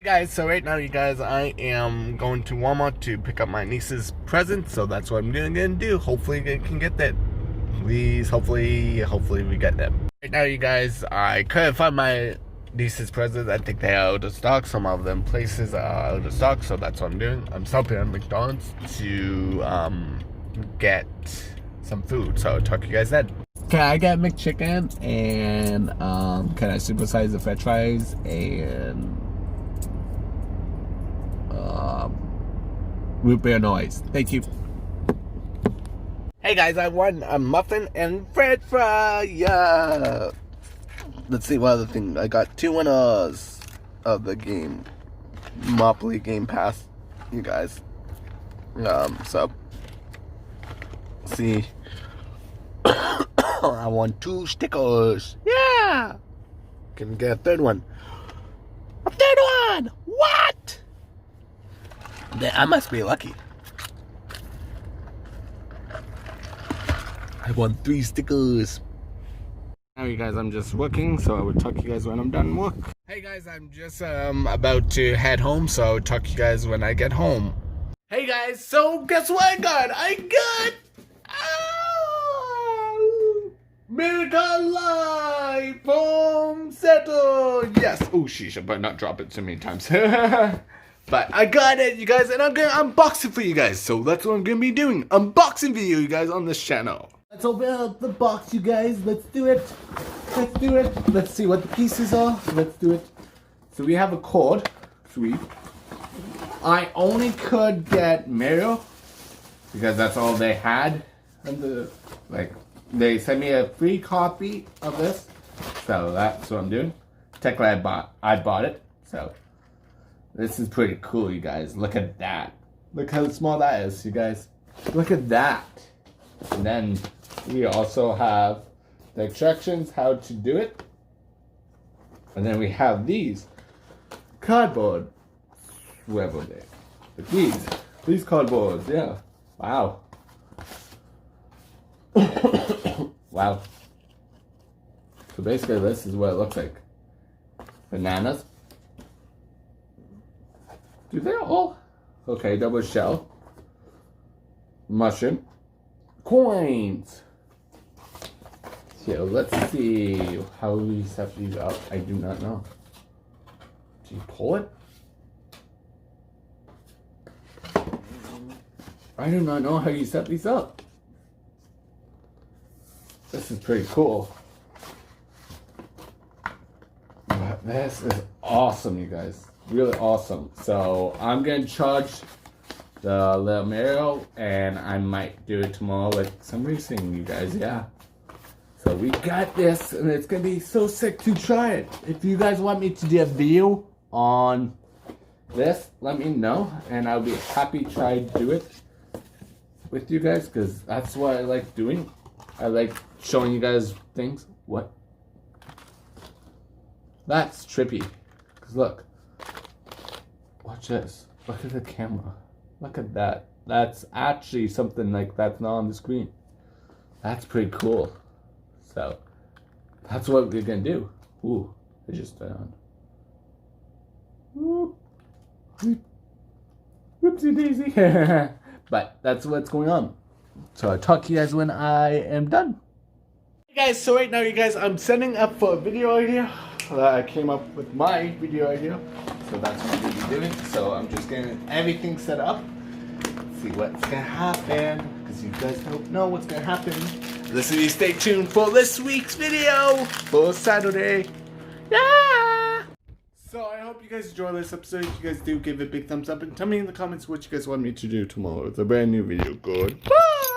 Guys, so right now, you guys, I am going to Walmart to pick up my niece's present, so that's what I'm gonna do. Hopefully I can get that. Please, hopefully we get them. Right now, you guys, I couldn't find my niece's presents. I think they are out of stock. Some of them places are out of stock, so that's what I'm doing. I'm stopping at McDonald's to get some food, so I'll talk to you guys then. Can I get McChicken and can I supersize the french fries and root beer noise? Thank you. Hey guys, I won a muffin and french fry. Yeah. Let's see what other thing. I got 2 winners of the game. Monopoly Game Pass, you guys. So see. I won 2 stickers. Yeah. Can get a third one. A third one. What? I must be lucky. I won 3 stickers. Now you guys, I'm just working, so I will talk to you guys when I'm done work. Hey guys, I'm just about to head home, so I will talk to you guys when I get home. Hey guys, so guess what I got? Miracle Life Home Settle. Yes. Oh sheesh, I better not drop it so many times. But I got it, you guys, and I'm gonna unbox it for you guys. So that's what I'm gonna be doing. Unboxing video, you guys, on this channel. Let's open up the box, you guys. Let's do it. Let's do it. Let's see what the pieces are. Let's do it. So we have a cord. Sweet. I only could get Mario because that's all they had. And they sent me a free copy of this. So that's what I'm doing. Technically, I bought it. So this is pretty cool, you guys. Look at that. Look how small that is, you guys. Look at that. And then we also have the instructions how to do it. And then we have these cardboard. Whoever they. But these cardboards, yeah. Wow. Wow. So basically this is what it looks like. Bananas. Do they all? Okay, double shell. Mushroom. Coins. So let's see how we set these up. I do not know. Do you pull it? I do not know how you set these up. This is pretty cool. But this is awesome, you guys. Really awesome. So I'm gonna charge the little Mario, and I might do it tomorrow with some racing, you guys. Yeah. So we got this, and it's gonna be so sick to try it. If you guys want me to do a video on this, let me know, and I'll be happy to try to do it with you guys, because that's what I like doing. I like showing you guys things. What? That's trippy. Because look. Watch this. Look at the camera. Look at that. That's actually something like that's not on the screen. That's pretty cool. So, that's what we're gonna do. Ooh, I just turned on. Whoop. Whoopsie daisy. But that's what's going on. So I'll talk to you guys when I am done. Hey guys, so right now, you guys, I'm setting up for a video idea. I came up with my video idea. So that's what I'm going to be doing. So I'm just getting everything set up. See what's going to happen. Because you guys don't know what's going to happen. Listen, you stay tuned for this week's video for Saturday. Yeah! So I hope you guys enjoy this episode. If you guys do, give it a big thumbs up. And tell me in the comments what you guys want me to do tomorrow with a brand new video. Goodbye!